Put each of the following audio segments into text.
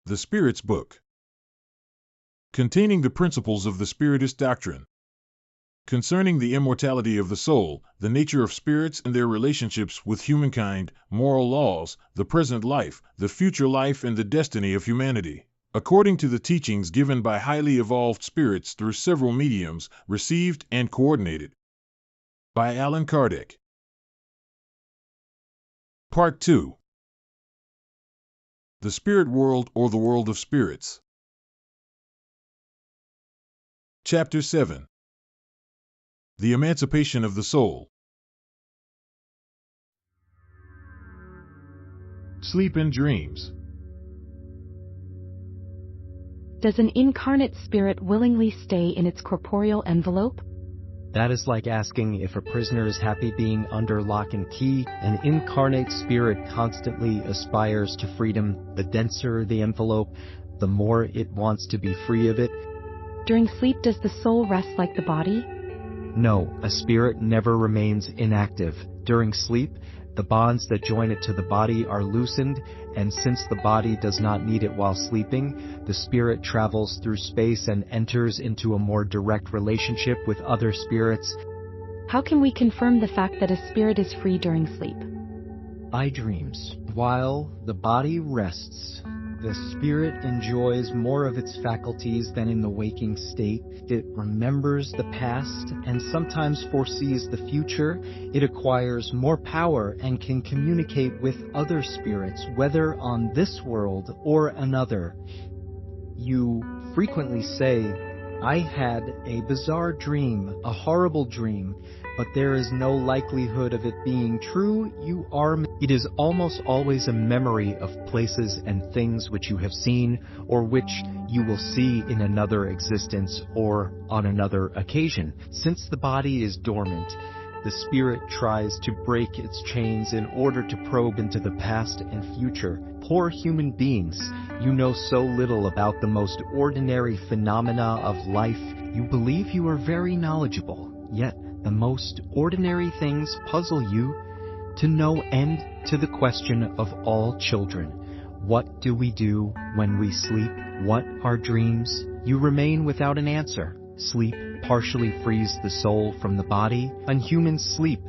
The Spirit's Book, containing the principles of the Spiritist doctrine concerning the immortality of the soul, the nature of spirits and their relationships with humankind, moral laws, the present life, the future life, and the destiny of humanity, according to the teachings given by highly evolved spirits through several mediums, received and coordinated by Allan Kardec. Part 2. The Spirit World, or the World of Spirits. Chapter 7. The Emancipation of the Soul. Sleep and Dreams. Does an incarnate spirit willingly stay in its corporeal envelope? That is like asking if a prisoner is happy being under lock and key. An incarnate spirit constantly aspires to freedom. The denser the envelope, the more it wants to be free of it. During sleep, does the soul rest like the body? No, a spirit never remains inactive. During sleep, the bonds that join it to the body are loosened, and since the body does not need it while sleeping, the spirit travels through space and enters into a more direct relationship with other spirits. How can we confirm the fact that a spirit is free during sleep? Eye dreams. While the body rests, the spirit enjoys more of its faculties than in the waking state. It remembers the past and sometimes foresees the future. It acquires more power and can communicate with other spirits, whether on this world or another. You frequently say, "I had a bizarre dream, a horrible dream, but there is no likelihood of it being true." It is almost always a memory of places and things which you have seen, or which you will see in another existence or on another occasion. Since the body is dormant, the spirit tries to break its chains in order to probe into the past and future. Poor human beings, you know so little about the most ordinary phenomena of life. You believe you are very knowledgeable, yet the most ordinary things puzzle you. To no end to the question of all children. What do we do when we sleep? What are dreams? You remain without an answer. Sleep partially frees the soul from the body. When humans sleep,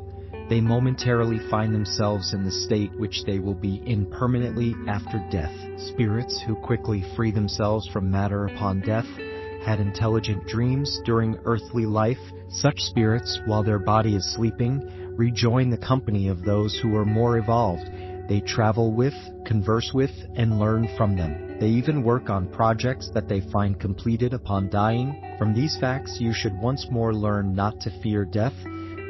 they momentarily find themselves in the state which they will be in permanently after death. Spirits who quickly free themselves from matter upon death had intelligent dreams during earthly life. Such spirits, while their body is sleeping, rejoin the company of those who are more evolved. They travel with, converse with, and learn from them. They even work on projects that they find completed upon dying. From these facts, you should once more learn not to fear death,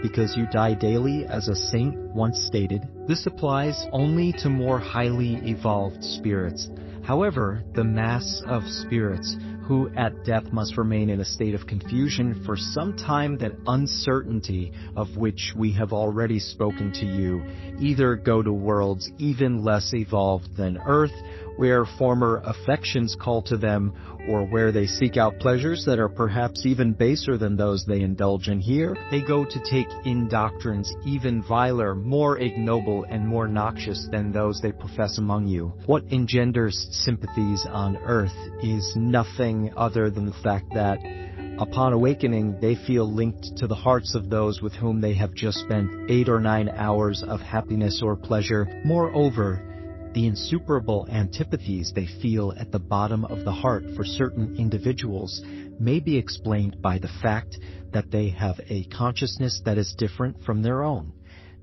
because you die daily, as a saint once stated. This applies only to more highly evolved spirits. However, the mass of spirits who at death must remain in a state of confusion for some time, that uncertainty of which we have already spoken to you, either go to worlds even less evolved than Earth, where former affections call to them, or where they seek out pleasures that are perhaps even baser than those they indulge in here. They go to take in doctrines even viler, more ignoble, and more noxious than those they profess among you. What engenders sympathies on Earth is nothing other than the fact that, upon awakening, they feel linked to the hearts of those with whom they have just spent 8 or 9 hours of happiness or pleasure. Moreover, the insuperable antipathies they feel at the bottom of the heart for certain individuals may be explained by the fact that they have a consciousness that is different from their own.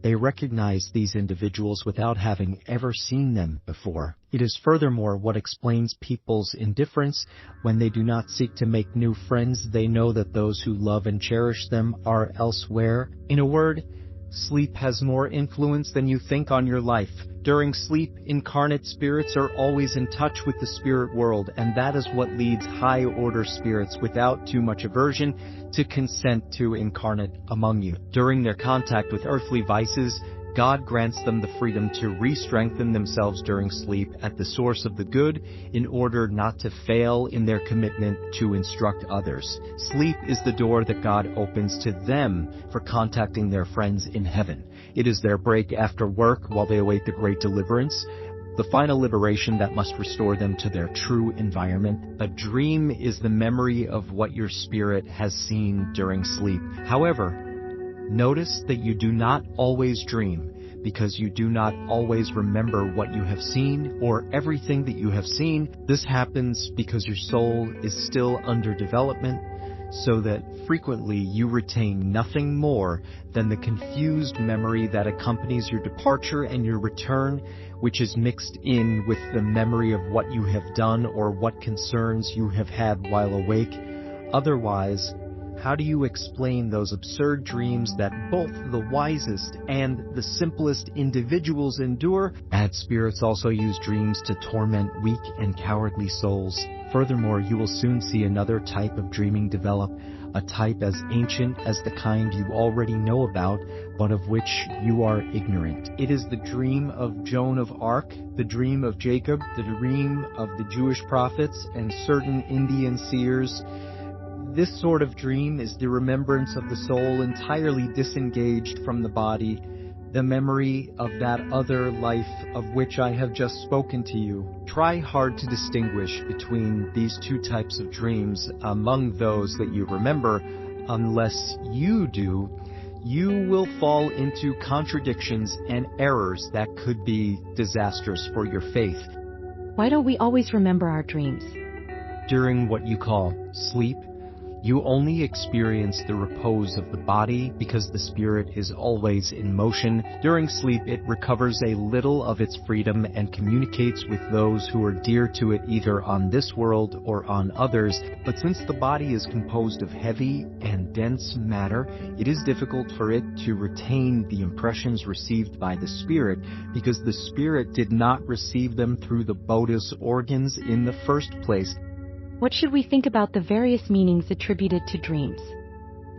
They recognize these individuals without having ever seen them before. It is furthermore what explains people's indifference when they do not seek to make new friends. They know that those who love and cherish them are elsewhere. In a word, sleep has more influence than you think on your life. During sleep, incarnate spirits are always in touch with the spirit world, and that is what leads high-order spirits without too much aversion to consent to incarnate among you. During their contact with earthly vices, God grants them the freedom to re-strengthen themselves during sleep at the source of the good in order not to fail in their commitment to instruct others. Sleep is the door that God opens to them for contacting their friends in heaven. It is their break after work while they await the great deliverance. the final liberation that must restore them to their true environment. A dream is the memory of what your spirit has seen during sleep. However, notice that you do not always dream, because you do not always remember what you have seen or everything that you have seen. This happens because your soul is still under development, so that frequently you retain nothing more than the confused memory that accompanies your departure and your return, which is mixed in with the memory of what you have done or what concerns you have had while awake. Otherwise, how do you explain those absurd dreams that both the wisest and the simplest individuals endure? Bad spirits also use dreams to torment weak and cowardly souls. Furthermore, you will soon see another type of dreaming develop, a type as ancient as the kind you already know about, but of which you are ignorant. It is the dream of Joan of Arc, the dream of Jacob, the dream of the Jewish prophets and certain Indian seers. This sort of dream is the remembrance of the soul entirely disengaged from the body, the memory of that other life of which I have just spoken to you. Try hard to distinguish between these two types of dreams among those that you remember. Unless you do, you will fall into contradictions and errors that could be disastrous for your faith. Why don't we always remember our dreams? During what you call sleep, you only experience the repose of the body because the spirit is always in motion. During sleep, it recovers a little of its freedom and communicates with those who are dear to it either on this world or on others. But since the body is composed of heavy and dense matter, it is difficult for it to retain the impressions received by the spirit because the spirit did not receive them through the Bodhi's organs in the first place. What should we think about the various meanings attributed to dreams?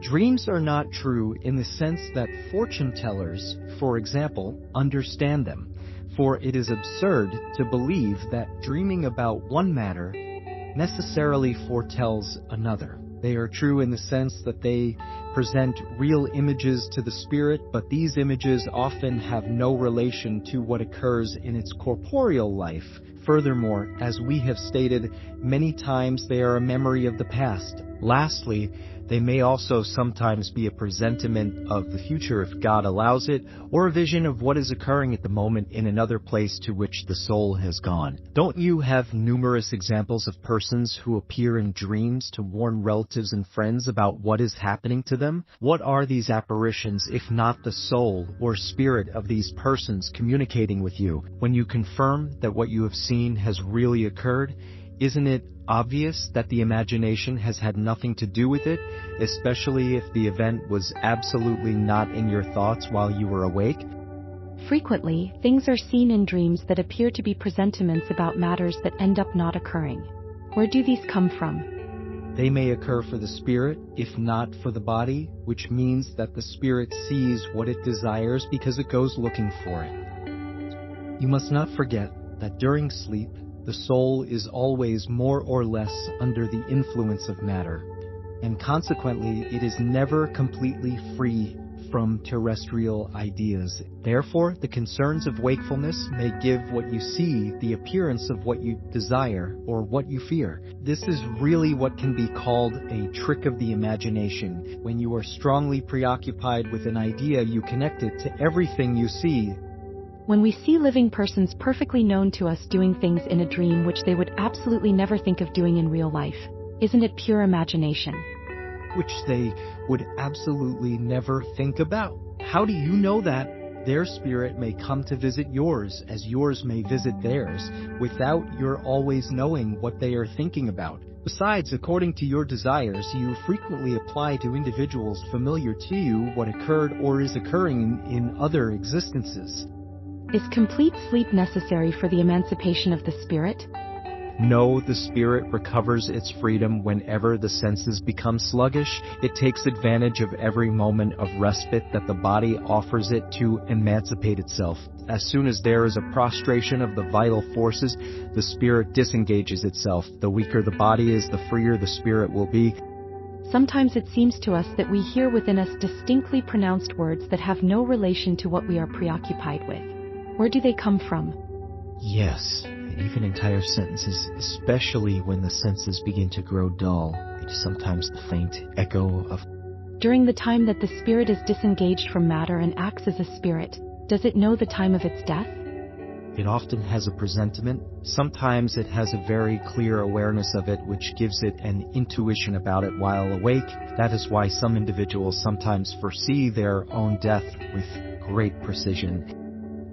Dreams are not true in the sense that fortune tellers, for example, understand them, for it is absurd to believe that dreaming about one matter necessarily foretells another. They are true in the sense that they present real images to the spirit, but these images often have no relation to what occurs in its corporeal life. Furthermore, as we have stated many times, they are a memory of the past. Lastly, they may also sometimes be a presentiment of the future if God allows it, or a vision of what is occurring at the moment in another place to which the soul has gone. Don't you have numerous examples of persons who appear in dreams to warn relatives and friends about what is happening to them? What are these apparitions if not the soul or spirit of these persons communicating with you? When you confirm that what you have seen has really occurred, isn't it obvious that the imagination has had nothing to do with it, especially if the event was absolutely not in your thoughts while you were awake? Frequently, things are seen in dreams that appear to be presentiments about matters that end up not occurring. Where do these come from? They may occur for the spirit, if not for the body, which means that the spirit sees what it desires because it goes looking for it. You must not forget that during sleep, the soul is always more or less under the influence of matter, and consequently it is never completely free from terrestrial ideas. Therefore, the concerns of wakefulness may give what you see the appearance of what you desire or what you fear. This is really what can be called a trick of the imagination. When you are strongly preoccupied with an idea, you connect it to everything you see. When we see living persons perfectly known to us doing things in a dream which they would absolutely never think of doing in real life, isn't it pure imagination? Which they would absolutely never think about. How do you know that? Their spirit may come to visit yours as yours may visit theirs, without your always knowing what they are thinking about. Besides, according to your desires, you frequently apply to individuals familiar to you what occurred or is occurring in other existences. Is complete sleep necessary for the emancipation of the spirit? No, the spirit recovers its freedom whenever the senses become sluggish. It takes advantage of every moment of respite that the body offers it to emancipate itself. As soon as there is a prostration of the vital forces, the spirit disengages itself. The weaker the body is, the freer the spirit will be. Sometimes it seems to us that we hear within us distinctly pronounced words that have no relation to what we are preoccupied with. Where do they come from? Yes, even entire sentences, especially when the senses begin to grow dull. It is sometimes the faint echo of... During the time that the spirit is disengaged from matter and acts as a spirit, does it know the time of its death? It often has a presentiment. Sometimes it has a very clear awareness of it, which gives it an intuition about it while awake. That is why some individuals sometimes foresee their own death with great precision.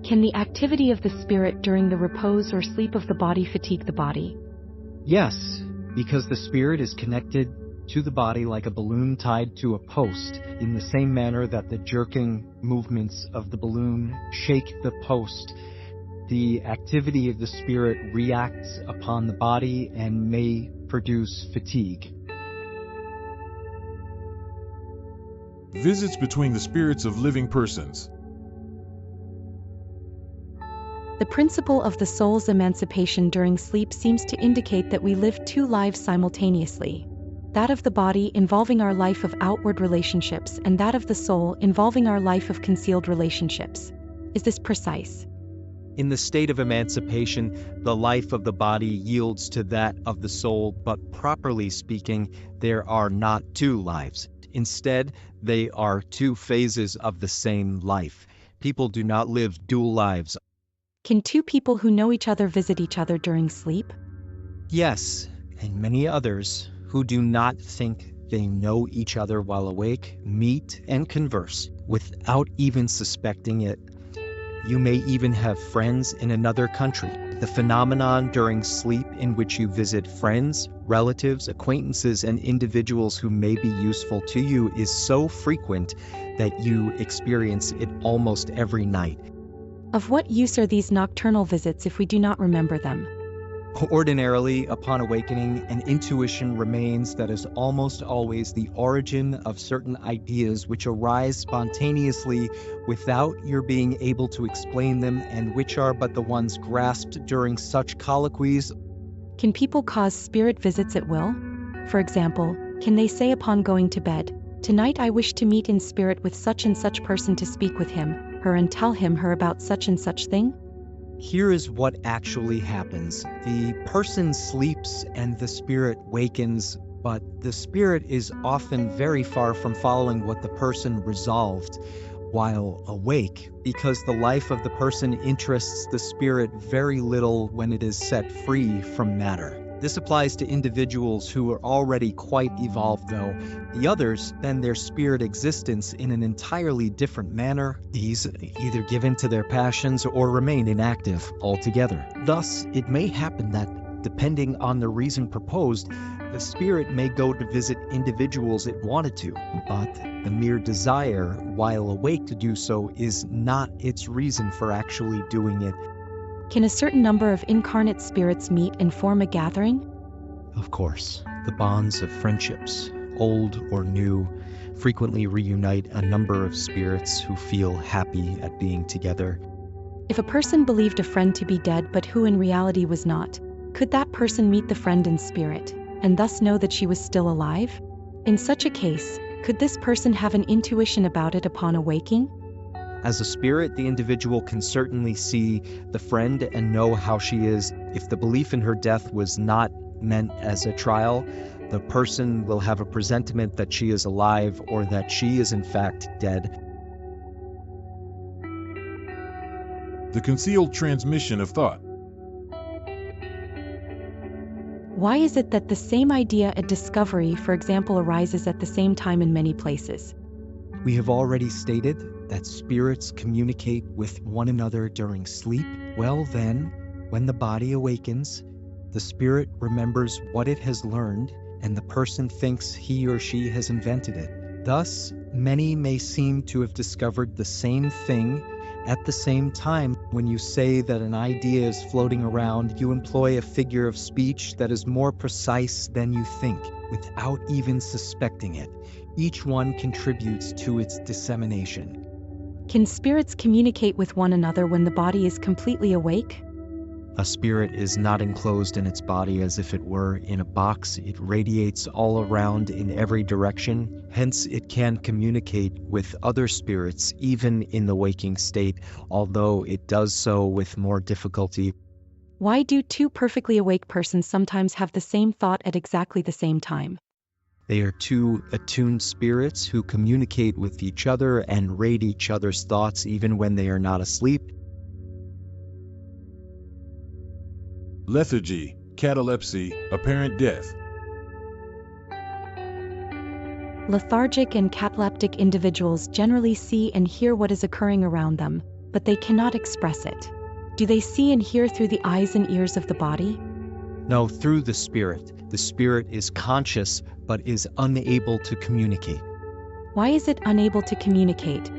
Can the activity of the spirit during the repose or sleep of the body fatigue the body? Yes, because the spirit is connected to the body like a balloon tied to a post, in the same manner that the jerking movements of the balloon shake the post. The activity of the spirit reacts upon the body and may produce fatigue. Visits between the spirits of living persons. The principle of the soul's emancipation during sleep seems to indicate that we live two lives simultaneously. That of the body involving our life of outward relationships and that of the soul involving our life of concealed relationships. Is this precise? In the state of emancipation, the life of the body yields to that of the soul, but properly speaking, there are not two lives. Instead, they are two phases of the same life. People do not live dual lives. Can two people who know each other visit each other during sleep? Yes, and many others who do not think they know each other while awake meet and converse without even suspecting it. You may even have friends in another country. The phenomenon during sleep in which you visit friends, relatives, acquaintances, and individuals who may be useful to you is so frequent that you experience it almost every night. Of what use are these nocturnal visits if we do not remember them? Ordinarily, upon awakening, an intuition remains that is almost always the origin of certain ideas which arise spontaneously without your being able to explain them, and which are but the ones grasped during such colloquies. Can people cause spirit visits at will? For example, can they say upon going to bed, "Tonight I wish to meet in spirit with such and such person to speak with him, her and tell him her about such and such thing"? Here is what actually happens. The person sleeps and the spirit wakens, but the spirit is often very far from following what the person resolved while awake, because the life of the person interests the spirit very little when it is set free from matter. This applies to individuals who are already quite evolved, though. The others spend their spirit existence in an entirely different manner. These either give in to their passions or remain inactive altogether. Thus, it may happen that, depending on the reason proposed, the spirit may go to visit individuals it wanted to, but the mere desire, while awake to do so, is not its reason for actually doing it. Can a certain number of incarnate spirits meet and form a gathering? Of course, the bonds of friendships, old or new, frequently reunite a number of spirits who feel happy at being together. If a person believed a friend to be dead but who in reality was not, could that person meet the friend in spirit, and thus know that she was still alive? In such a case, could this person have an intuition about it upon awaking? As a spirit, the individual can certainly see the friend and know how she is. If the belief in her death was not meant as a trial, the person will have a presentiment that she is alive or that she is in fact dead. The concealed transmission of thought. Why is it that the same idea at discovery, for example, arises at the same time in many places? We have already stated that spirits communicate with one another during sleep. Well then, when the body awakens, the spirit remembers what it has learned, and the person thinks he or she has invented it. Thus, many may seem to have discovered the same thing at the same time. When you say that an idea is floating around, you employ a figure of speech that is more precise than you think, without even suspecting it. Each one contributes to its dissemination. Can spirits communicate with one another when the body is completely awake? A spirit is not enclosed in its body as if it were in a box. It radiates all around in every direction. Hence, it can communicate with other spirits even in the waking state, although it does so with more difficulty. Why do two perfectly awake persons sometimes have the same thought at exactly the same time? They are two attuned spirits who communicate with each other and rate each other's thoughts even when they are not asleep. Lethargy, catalepsy, apparent death. Lethargic and cataleptic individuals generally see and hear what is occurring around them, but they cannot express it. Do they see and hear through the eyes and ears of the body? No, through the spirit. The spirit is conscious but is unable to communicate. Why is it unable to communicate?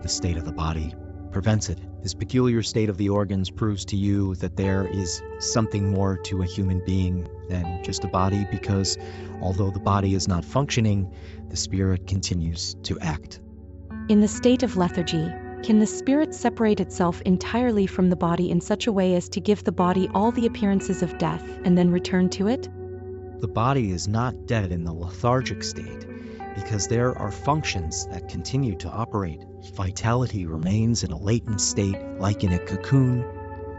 The state of the body prevents it. This peculiar state of the organs proves to you that there is something more to a human being than just a body, because although the body is not functioning, the spirit continues to act. In the state of lethargy, can the spirit separate itself entirely from the body in such a way as to give the body all the appearances of death and then return to it? The body is not dead in the lethargic state because there are functions that continue to operate. Vitality remains in a latent state like in a cocoon,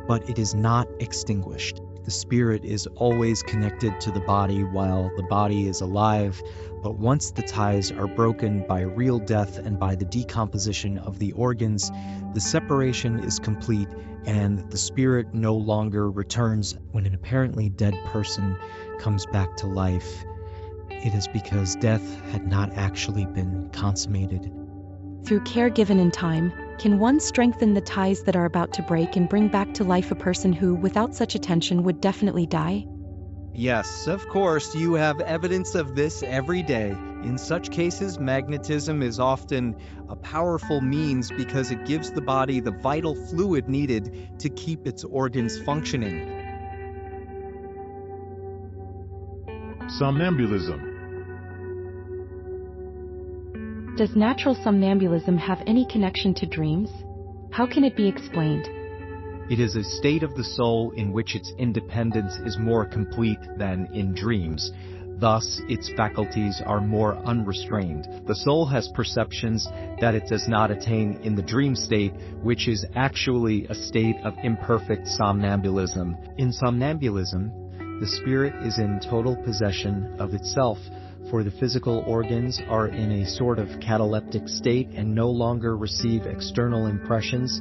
but it is not extinguished. The spirit is always connected to the body while the body is alive, but once the ties are broken by real death and by the decomposition of the organs, the separation is complete and the spirit no longer returns. When an apparently dead person comes back to life, it is because death had not actually been consummated. Through care given in time, can one strengthen the ties that are about to break and bring back to life a person who, without such attention, would definitely die? Yes, of course, you have evidence of this every day. In such cases, magnetism is often a powerful means because it gives the body the vital fluid needed to keep its organs functioning. Somnambulism. Does natural somnambulism have any connection to dreams? How can it be explained? It is a state of the soul in which its independence is more complete than in dreams. Thus, its faculties are more unrestrained. The soul has perceptions that it does not attain in the dream state, which is actually a state of imperfect somnambulism. In somnambulism, the spirit is in total possession of itself, for the physical organs are in a sort of cataleptic state and no longer receive external impressions.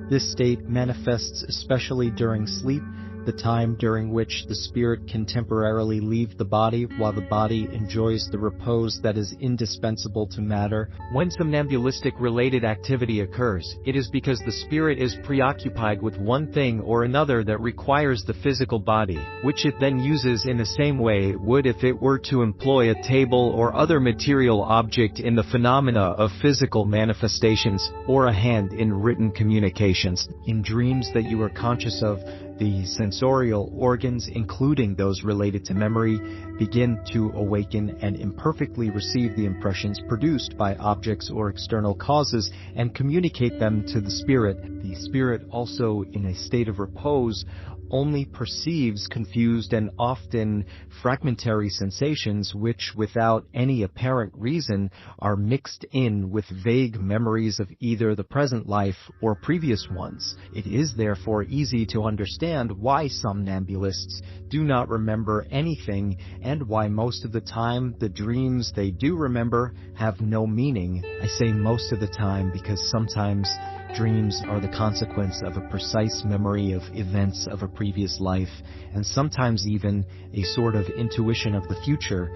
This state manifests especially during sleep, the time during which the spirit can temporarily leave the body while the body enjoys the repose that is indispensable to matter. When somnambulistic related activity occurs, it is because the spirit is preoccupied with one thing or another that requires the physical body, which it then uses in the same way it would if it were to employ a table or other material object in the phenomena of physical manifestations, or a hand in written communications. In dreams that you are conscious of, the sensorial organs, including those related to memory, begin to awaken and imperfectly receive the impressions produced by objects or external causes and communicate them to the spirit. The spirit, also in a state of repose, only perceives confused and often fragmentary sensations which, without any apparent reason, are mixed in with vague memories of either the present life or previous ones. It is therefore easy to understand why somnambulists do not remember anything and why most of the time the dreams they do remember have no meaning. I say most of the time because sometimes dreams are the consequence of a precise memory of events of a previous life, and sometimes even a sort of intuition of the future.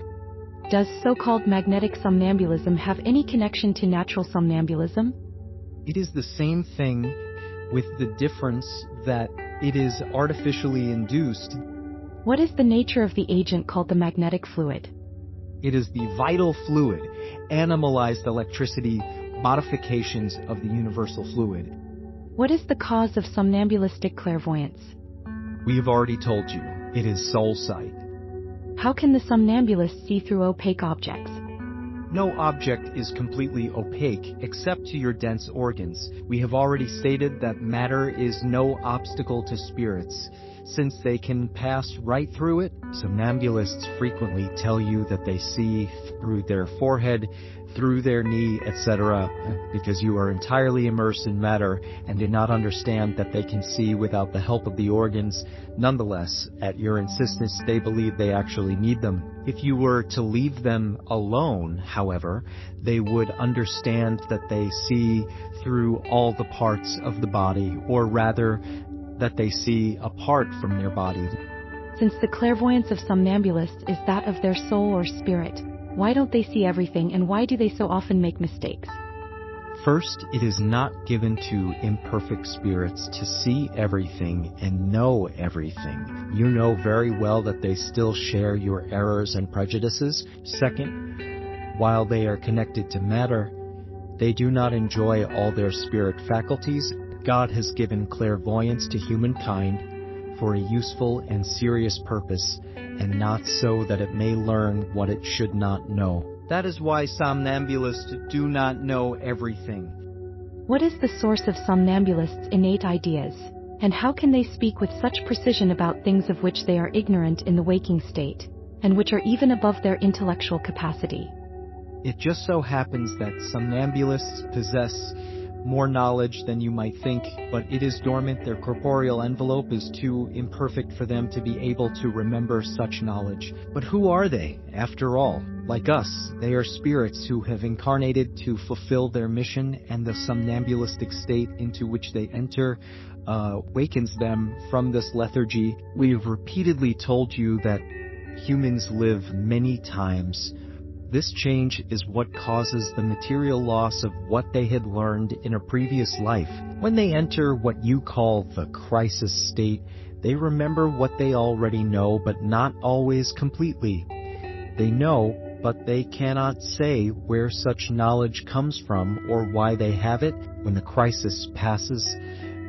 Does so-called magnetic somnambulism have any connection to natural somnambulism? It is the same thing, with the difference that it is artificially induced. What is the nature of the agent called the magnetic fluid? It is the vital fluid, animalized electricity, modifications of the universal fluid. What is the cause of somnambulistic clairvoyance? We have already told you, it is soul sight. How can the somnambulist see through opaque objects? No object is completely opaque except to your dense organs. We have already stated that matter is no obstacle to spirits. since they can pass right through it. Somnambulists frequently tell you that they see through their forehead, through their knee, etc., because you are entirely immersed in matter and do not understand that they can see without the help of the organs. Nonetheless, at your insistence, they believe they actually need them. If you were to leave them alone, however, they would understand that they see through all the parts of the body, or rather, that they see apart from their body. Since the clairvoyance of somnambulists is that of their soul or spirit, why don't they see everything, and why do they so often make mistakes? First, it is not given to imperfect spirits to see everything and know everything. You know very well that they still share your errors and prejudices. Second, while they are connected to matter, they do not enjoy all their spirit faculties. God has given clairvoyance to humankind for a useful and serious purpose, and not so that it may learn what it should not know. That is why somnambulists do not know everything. What is the source of somnambulists' innate ideas, and how can they speak with such precision about things of which they are ignorant in the waking state, and which are even above their intellectual capacity? It just so happens that somnambulists possess more knowledge than you might think, but it is dormant. Their corporeal envelope is too imperfect for them to be able to remember such knowledge. But who are they, after all? Like us, they are spirits who have incarnated to fulfill their mission, and the somnambulistic state into which they enter wakens them from this lethargy. We have repeatedly told you that humans live many times. This change is what causes the material loss of what they had learned in a previous life. When they enter what you call the crisis state, they remember what they already know, but not always completely. They know, but they cannot say where such knowledge comes from or why they have it. When the crisis passes,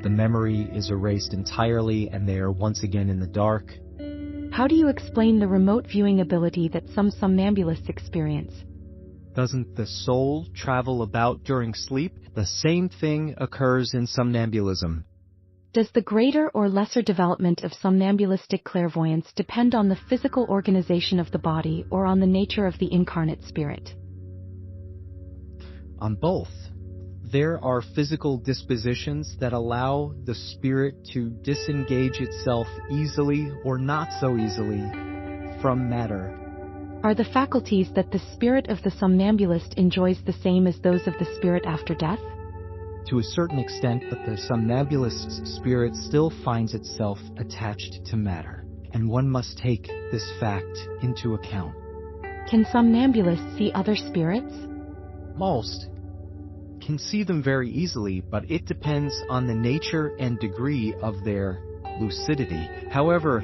the memory is erased entirely and they are once again in the dark. How do you explain the remote viewing ability that some somnambulists experience? Doesn't the soul travel about during sleep? The same thing occurs in somnambulism. Does the greater or lesser development of somnambulistic clairvoyance depend on the physical organization of the body or on the nature of the incarnate spirit? On both. There are physical dispositions that allow the spirit to disengage itself easily or not so easily from matter. Are the faculties that the spirit of the somnambulist enjoys the same as those of the spirit after death? To a certain extent, but the somnambulist's spirit still finds itself attached to matter, and one must take this fact into account. Can somnambulists see other spirits? Most can see them very easily, but it depends on the nature and degree of their lucidity. However,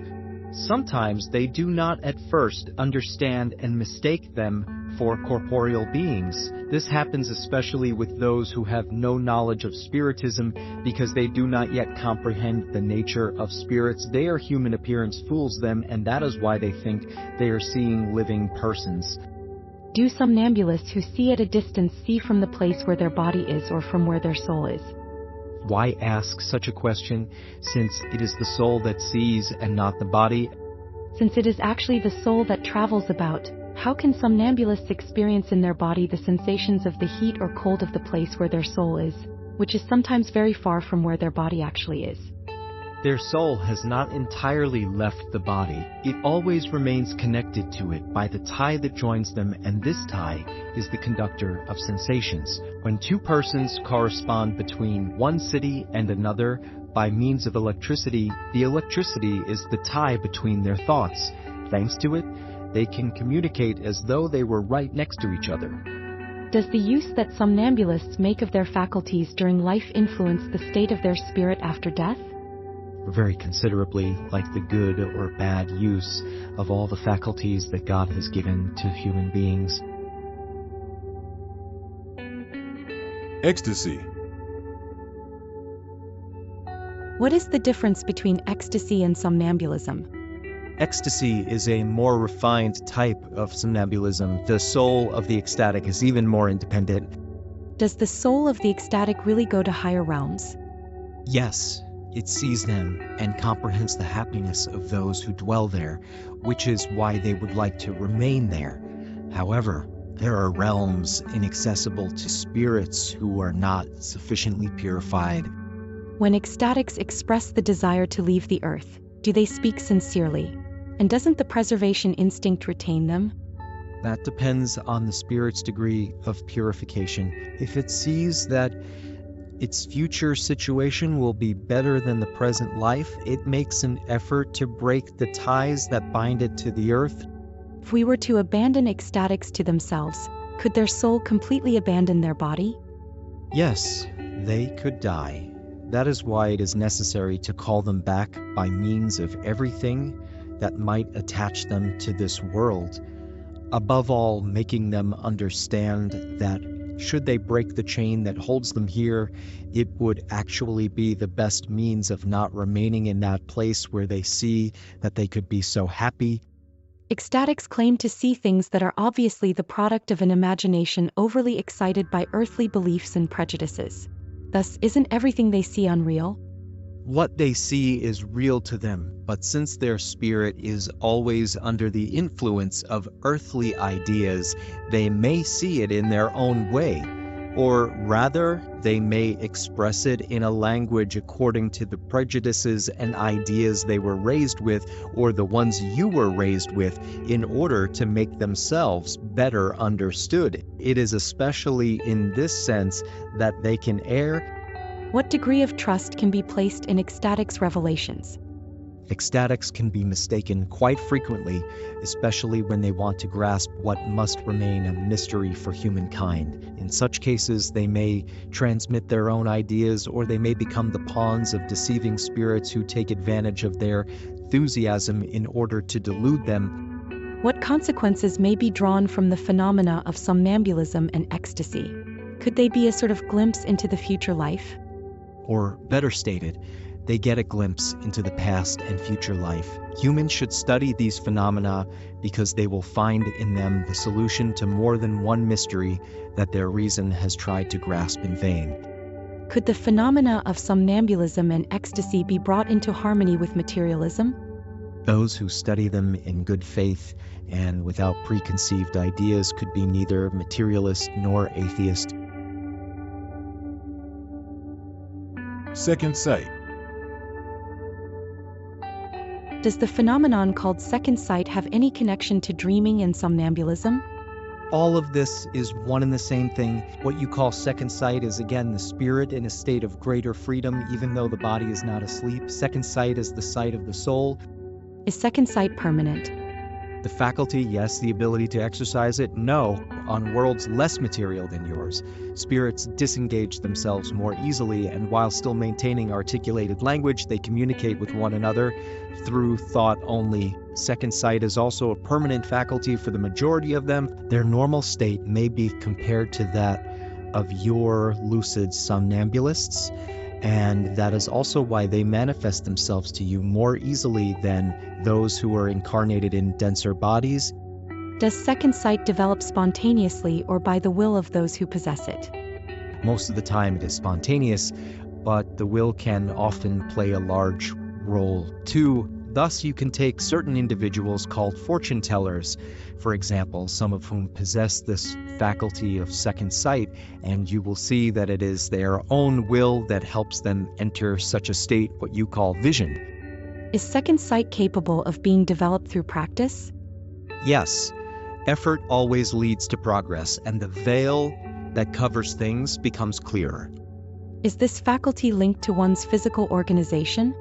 sometimes they do not at first understand and mistake them for corporeal beings. This happens especially with those who have no knowledge of spiritism because they do not yet comprehend the nature of spirits. Their human appearance fools them, and that is why they think they are seeing living persons. Do somnambulists who see at a distance see from the place where their body is or from where their soul is? Why ask such a question, since it is the soul that sees and not the body? Since it is actually the soul that travels about, how can somnambulists experience in their body the sensations of the heat or cold of the place where their soul is, which is sometimes very far from where their body actually is? Their soul has not entirely left the body. It always remains connected to it by the tie that joins them, and this tie is the conductor of sensations. When two persons correspond between one city and another by means of electricity, the electricity is the tie between their thoughts. Thanks to it, they can communicate as though they were right next to each other. Does the use that somnambulists make of their faculties during life influence the state of their spirit after death? Very considerably, like the good or bad use of all the faculties that God has given to human beings. Ecstasy. What is the difference between ecstasy and somnambulism? Ecstasy is a more refined type of somnambulism. The soul of the ecstatic is even more independent. Does the soul of the ecstatic really go to higher realms? Yes, It sees them and comprehends the happiness of those who dwell there, which is why they would like to remain there. However, there are realms inaccessible to spirits who are not sufficiently purified. When ecstatics express the desire to leave the earth, do they speak sincerely? And doesn't the preservation instinct retain them? That depends on the spirit's degree of purification. If it sees that its future situation will be better than the present life, it makes an effort to break the ties that bind it to the earth. If we were to abandon ecstatics to themselves, could their soul completely abandon their body? Yes, they could die. That is why it is necessary to call them back by means of everything that might attach them to this world. Above all, making them understand that should they break the chain that holds them here, it would actually be the best means of not remaining in that place where they see that they could be so happy. Ecstatics claim to see things that are obviously the product of an imagination overly excited by earthly beliefs and prejudices. Thus, isn't everything they see unreal? What they see is real to them, but since their spirit is always under the influence of earthly ideas, they may see it in their own way, or rather, they may express it in a language according to the prejudices and ideas they were raised with, or the ones you were raised with, in order to make themselves better understood. It is especially in this sense that they can err. What degree of trust can be placed in ecstatics' revelations? Ecstatics can be mistaken quite frequently, especially when they want to grasp what must remain a mystery for humankind. In such cases, they may transmit their own ideas, or they may become the pawns of deceiving spirits who take advantage of their enthusiasm in order to delude them. What consequences may be drawn from the phenomena of somnambulism and ecstasy? Could they be a sort of glimpse into the future life? Or better stated, they get a glimpse into the past and future life. Humans should study these phenomena because they will find in them the solution to more than one mystery that their reason has tried to grasp in vain. Could the phenomena of somnambulism and ecstasy be brought into harmony with materialism? Those who study them in good faith and without preconceived ideas could be neither materialist nor atheist. Second sight. Does the phenomenon called second sight have any connection to dreaming and somnambulism? All of this is one and the same thing. What you call second sight is again the spirit in a state of greater freedom, even though the body is not asleep. Second sight is the sight of the soul. Is second sight permanent? The faculty, yes. The ability to exercise it, no. On worlds less material than yours, spirits disengage themselves more easily, and while still maintaining articulated language, they communicate with one another through thought only. Second sight is also a permanent faculty for the majority of them. Their normal state may be compared to that of your lucid somnambulists, and that is also why they manifest themselves to you more easily than those who are incarnated in denser bodies. Does second sight develop spontaneously or by the will of those who possess it? Most of the time it is spontaneous, but the will can often play a large role too. Thus, you can take certain individuals called fortune tellers, for example, some of whom possess this faculty of second sight, and you will see that it is their own will that helps them enter such a state, what you call vision. Is second sight capable of being developed through practice? Yes. Effort always leads to progress, and the veil that covers things becomes clearer. Is this faculty linked to one's physical organization?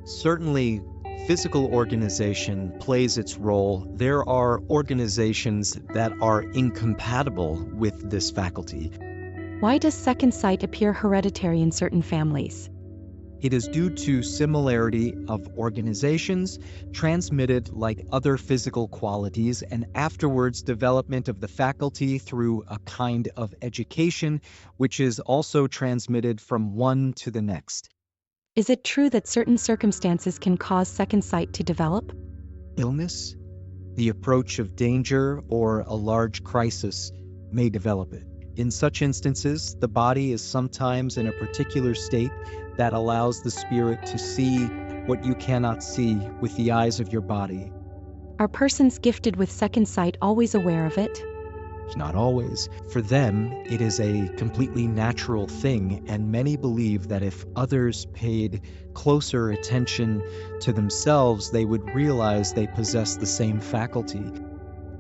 Certainly, physical organization plays its role. There are organizations that are incompatible with this faculty. Why does second sight appear hereditary in certain families? It is due to similarity of organizations, transmitted like other physical qualities, and afterwards development of the faculty through a kind of education, which is also transmitted from one to the next. Is it true that certain circumstances can cause second sight to develop? Illness, the approach of danger, or a large crisis may develop it. In such instances, the body is sometimes in a particular state that allows the spirit to see what you cannot see with the eyes of your body. Are persons gifted with second sight always aware of it? Not always. For them, it is a completely natural thing, and many believe that if others paid closer attention to themselves, they would realize they possess the same faculty.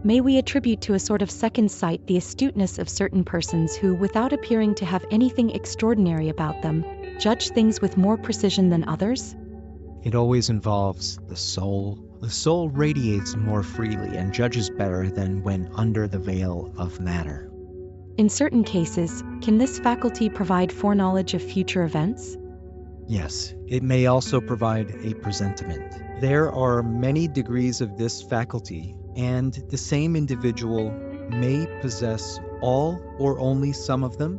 May we attribute to a sort of second sight the astuteness of certain persons who, without appearing to have anything extraordinary about them, judge things with more precision than others? It always involves the soul. The soul radiates more freely and judges better than when under the veil of matter. In certain cases, can this faculty provide foreknowledge of future events? Yes, it may also provide a presentiment. There are many degrees of this faculty, and the same individual may possess all or only some of them.